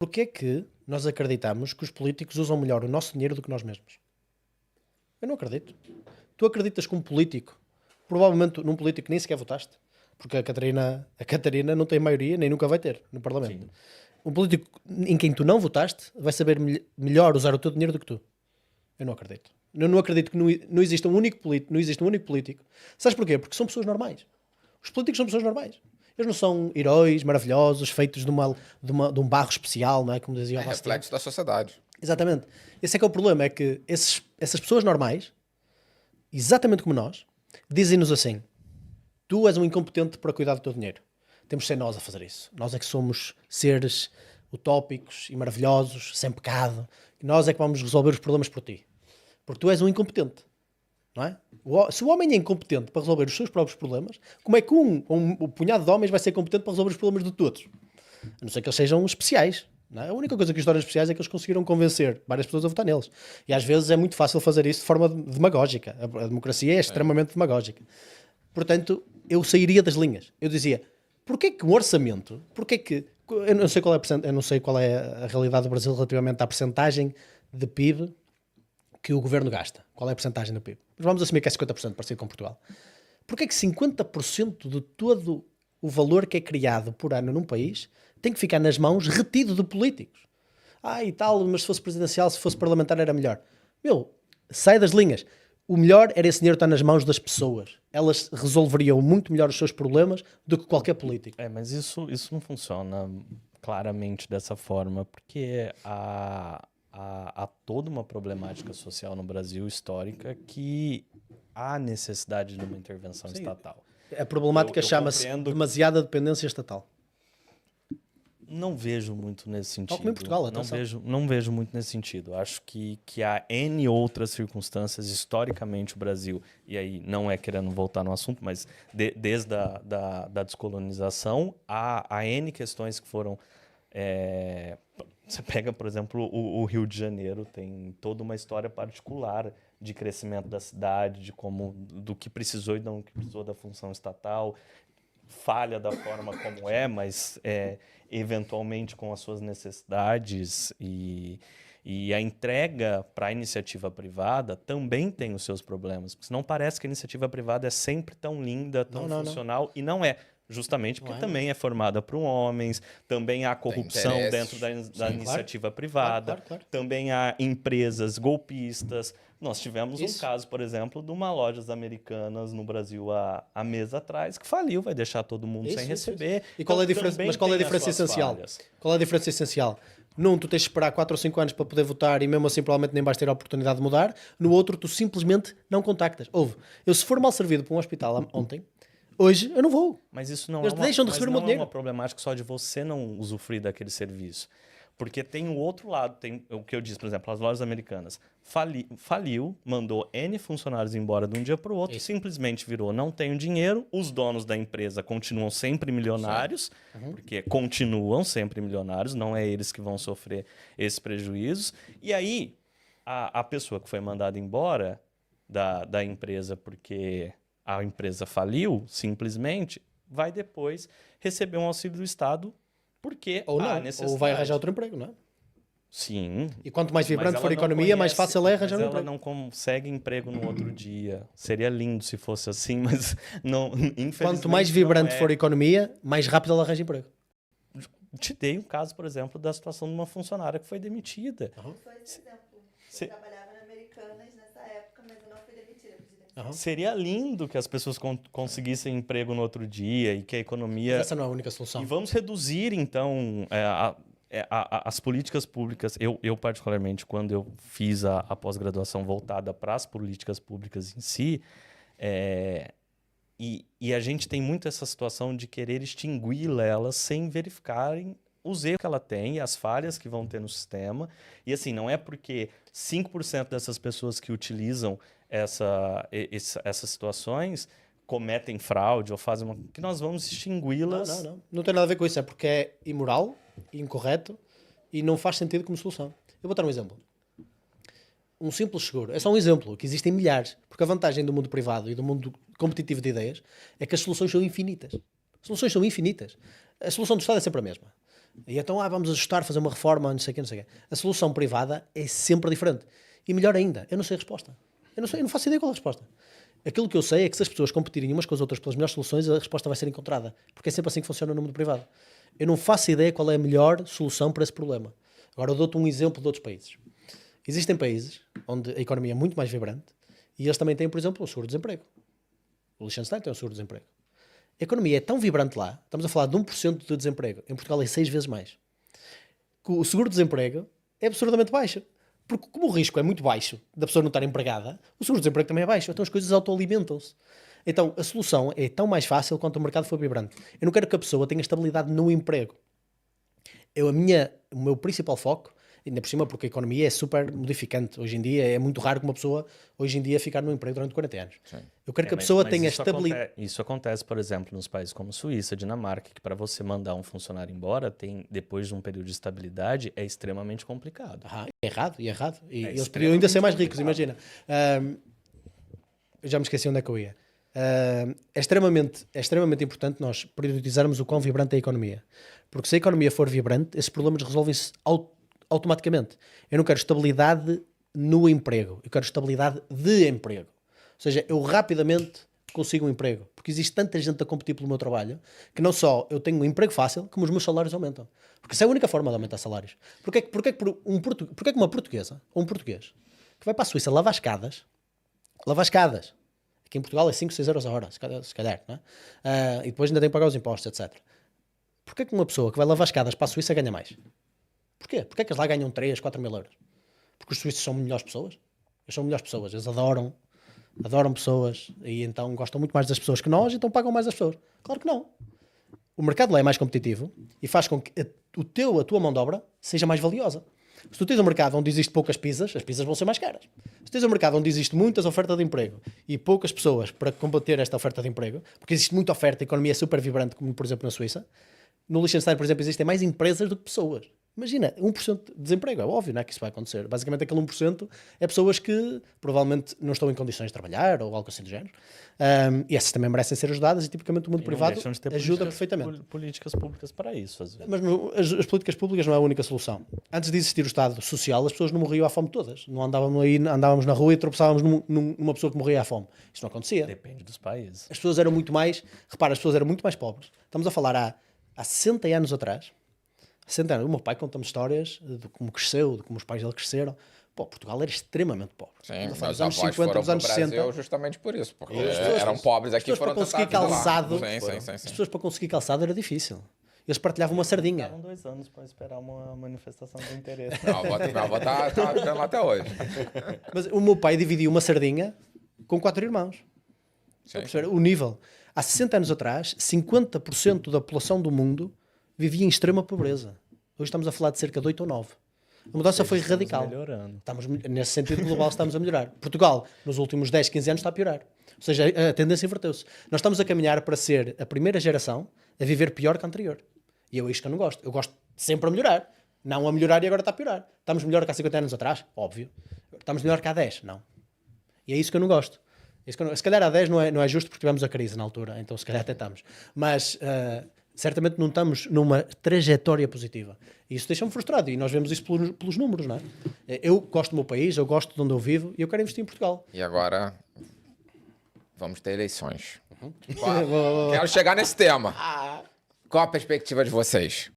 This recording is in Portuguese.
Porquê é que nós acreditamos que os políticos usam melhor o nosso dinheiro do que nós mesmos? Eu não acredito. Tu acreditas que um político, provavelmente num político que nem sequer votaste, porque a Catarina não tem maioria, nem nunca vai ter no Parlamento. Sim. Um político em quem tu não votaste vai saber melhor usar o teu dinheiro do que tu. Eu não acredito. Eu não acredito que não exista um único político, não existe um único político. Sabes porquê? Porque são pessoas normais. Os políticos são pessoas normais. Eles não são heróis maravilhosos, feitos de um barro especial, não é? Como dizia o É Bastião. reflexo da sociedade. Exatamente. Esse é que é o problema, é que essas pessoas normais, exatamente como nós, dizem-nos assim: tu és um incompetente para cuidar do teu dinheiro. Temos de ser nós a fazer isso. Nós é que somos seres utópicos e maravilhosos, sem pecado. E nós é que vamos resolver os problemas por ti. Porque tu és um incompetente. Não é? Se o homem é incompetente para resolver os seus próprios problemas, como é que um punhado de homens vai ser competente para resolver os problemas de todos? A não ser que eles sejam especiais. Não é? A única coisa que os torna especiais é que eles conseguiram convencer várias pessoas a votar neles. E às vezes é muito fácil fazer isso de forma demagógica. A democracia é extremamente demagógica. Portanto, eu sairia das linhas. Eu dizia, porquê que o orçamento, porquê que, eu não sei qual é a realidade do Brasil relativamente à percentagem de PIB que o governo gasta. Qual é a percentagem do PIB? Mas vamos assumir que é 50%, parecido com Portugal. Porquê que 50% de todo o valor que é criado por ano num país tem que ficar nas mãos retido de políticos? E tal, mas se fosse presidencial, se fosse parlamentar era melhor. Meu, sai das linhas. O melhor era esse dinheiro estar nas mãos das pessoas. Elas resolveriam muito melhor os seus problemas do que qualquer político. Mas isso não funciona claramente dessa forma, porque há toda uma problemática social no Brasil histórica que há necessidade de uma intervenção estatal. A problemática Eu chama-se compreendo. demasiada dependência estatal. Não vejo muito nesse sentido. como em Portugal, não atenção. não vejo muito nesse sentido. Acho que há N outras circunstâncias, historicamente, o Brasil, e aí não é querendo voltar no assunto, mas desde da descolonização, há N questões que foram... Você pega, por exemplo, o Rio de Janeiro, tem toda uma história particular de crescimento da cidade, do que precisou e não que precisou da função estatal, falha da forma como mas eventualmente com as suas necessidades e a entrega para a iniciativa privada também tem os seus problemas, porque senão parece que a iniciativa privada é sempre tão linda, tão funcional, e não é. Justamente porque também é formada por homens, também há corrupção dentro da iniciativa privada, Claro. também há empresas golpistas. Nós tivemos um caso, por exemplo, de uma lojas americanas no Brasil há meses atrás que faliu, vai deixar todo mundo sem receber. E qual é a diferença? Também Mas qual é a tem as diferença suas essencial? falhas. Qual é a diferença essencial? Num, tu tens de esperar 4 ou 5 anos para poder votar e mesmo assim provavelmente nem vais ter a oportunidade de mudar. No outro, tu simplesmente não contactas. Eu se for mal servido por um hospital ontem, hoje eu não vou. Mas isso não Eles deixam de receber o meu é dinheiro. uma problemática só de você não usufruir daquele serviço. Porque tem o outro lado, tem o que eu disse, por exemplo, as lojas americanas. Faliu, mandou N funcionários embora de um dia para o outro, simplesmente virou, não tenho dinheiro, os donos da empresa continuam sempre milionários, porque continuam sempre milionários, não é eles que vão sofrer esses prejuízos. E aí, a pessoa que foi mandada embora da empresa porque a empresa faliu, simplesmente, vai depois receber um auxílio do Estado porque Ou há não. necessidade. Ou vai arranjar outro emprego, não é? Sim. E quanto mais Mas vibrante ela for a não economia, mais fácil é arranjar mas um ela emprego. não consegue emprego no outro dia. Seria lindo se fosse assim, mas não, infelizmente Quanto mais não vibrante é. for a economia, mais rápido ela arranja emprego. Te dei um caso, por exemplo, da situação de uma funcionária que foi demitida. Foi esse exemplo. Se- Eu trabalhava na Americanas nessa época, mas eu não fui demitida. Eu fui demitida. Seria lindo que as pessoas conseguissem emprego no outro dia e que a economia... Mas essa não é a única solução. E vamos reduzir, então, as políticas públicas. Eu, particularmente, quando eu fiz a pós-graduação voltada para as políticas públicas em si, e a gente tem muito essa situação de querer extingui-las sem verificarem os erros que ela tem e as falhas que vão ter no sistema. E assim, não é porque 5% dessas pessoas que utilizam essas situações cometem fraude ou fazem que nós vamos extingui-las. Não tem nada a ver com isso. É porque é imoral, incorreto e não faz sentido como solução. Eu vou dar um exemplo. Um simples seguro. É só um exemplo, que existem milhares. Porque a vantagem do mundo privado e do mundo competitivo de ideias é que as soluções são infinitas. As soluções são infinitas. A solução do Estado é sempre a mesma. E então, vamos ajustar, fazer uma reforma, não sei o quê, não sei o quê. A solução privada é sempre diferente. E melhor ainda, eu não sei a resposta. Eu não faço ideia qual é a resposta. Aquilo que eu sei é que se as pessoas competirem umas com as outras pelas melhores soluções, a resposta vai ser encontrada. Porque é sempre assim que funciona no mundo privado. Eu não faço ideia qual é a melhor solução para esse problema. Agora eu dou-te um exemplo de outros países. Existem países onde a economia é muito mais vibrante e eles também têm, por exemplo, um seguro-desemprego. O Liechtenstein tem um seguro-desemprego. A economia é tão vibrante lá, estamos a falar de 1% de desemprego. Em Portugal é 6 vezes mais. O seguro-desemprego é absurdamente baixo. Porque como o risco é muito baixo da pessoa não estar empregada, o seguro-desemprego também é baixo. Então as coisas autoalimentam-se. Então a solução é tão mais fácil quanto o mercado for vibrante. Eu não quero que a pessoa tenha estabilidade no emprego. O meu principal foco, ainda por cima porque a economia é super modificante. Hoje em dia é muito raro que uma pessoa hoje em dia ficar no emprego durante 40 anos. Sim. Eu quero que a pessoa tenha isso estabilidade. Isso acontece, por exemplo, nos países como Suíça, Dinamarca, que para você mandar um funcionário embora, depois de um período de estabilidade, é extremamente complicado. É errado. E eles extremamente podiam ainda ser mais ricos, complicado. imagina. Eu já me esqueci onde é que eu ia. É extremamente importante nós priorizarmos o quão vibrante é a economia. Porque se a economia for vibrante, esses problemas resolvem-se automaticamente. Eu não quero estabilidade no emprego, eu quero estabilidade de emprego. Ou seja, eu rapidamente consigo um emprego. Porque existe tanta gente a competir pelo meu trabalho que não só eu tenho um emprego fácil, como os meus salários aumentam. Porque essa é a única forma de aumentar salários. Porquê que uma portuguesa ou um português que vai para a Suíça lavar escadas, aqui em Portugal é 5, 6 euros a hora, se calhar, não é? E depois ainda tem que pagar os impostos, etc. Porquê que uma pessoa que vai lavar escadas para a Suíça ganha mais? Porquê? Porquê que eles lá ganham 3, 4 mil euros? Porque os suíços são melhores pessoas? Eles são melhores pessoas, eles adoram pessoas e então gostam muito mais das pessoas que nós, então pagam mais das pessoas. Claro que não. O mercado lá é mais competitivo e faz com que a tua mão de obra seja mais valiosa. Se tu tens um mercado onde existe poucas pizzas, as pizzas vão ser mais caras. Se tens um mercado onde existe muitas ofertas de emprego e poucas pessoas para combater esta oferta de emprego, porque existe muita oferta, a economia é super vibrante, como por exemplo na Suíça, no Liechtenstein, por exemplo, existem mais empresas do que pessoas. Imagina, 1% de desemprego, é óbvio, não é que isso vai acontecer. Basicamente aquele 1% é pessoas que provavelmente não estão em condições de trabalhar ou algo assim do género. E essas também merecem ser ajudadas e tipicamente o mundo privado ajuda perfeitamente. Políticas públicas para isso, às vezes. Mas as políticas públicas não é a única solução. Antes de existir o Estado social, as pessoas não morriam à fome todas. Não andávamos na rua e tropeçávamos numa pessoa que morria à fome. Isso não acontecia. Depende dos países. As pessoas eram muito mais... Repara, as pessoas eram muito mais pobres. Estamos a falar há 60 anos atrás. 60 anos. O meu pai conta-me histórias de como cresceu, de como os pais dele cresceram. Pô, Portugal era extremamente pobre. Sim, Estamos a falar meus dos anos avós 50, foram dos pro anos Brasil 60. justamente por isso, porque pessoas- eram pobres aqui e as pessoas foram para conseguir tentar lá. calçado. Sim. As pessoas para conseguir calçado era difícil. Eles partilhavam uma sardinha. Estavam 2 anos para esperar uma manifestação de interesse. Minha avó tá vivendo lá até hoje. Mas o meu pai dividiu uma sardinha com 4 irmãos. Sim. Para perceber o nível. Há 60 anos atrás, 50% da população do mundo vivia em extrema pobreza. Hoje estamos a falar de cerca de 8 ou 9. A mudança foi radical. Melhorando. Nesse sentido global estamos a melhorar. Portugal, nos últimos 10, 15 anos, está a piorar. Ou seja, a tendência inverteu-se. Nós estamos a caminhar para ser a primeira geração a viver pior que a anterior. E é isto que eu não gosto. Eu gosto sempre a melhorar. Não a melhorar e agora está a piorar. Estamos melhor que há 50 anos atrás? Óbvio. Estamos melhor que há 10? Não. E é isso que eu não gosto. Se calhar há 10 não é justo porque tivemos a crise na altura, então se calhar até estamos. Mas certamente não estamos numa trajetória positiva. E isso deixa-me frustrado e nós vemos isso pelos números, não é? Eu gosto do meu país, eu gosto de onde eu vivo e eu quero investir em Portugal. E agora vamos ter eleições. Quero chegar nesse tema. Qual a perspectiva de vocês?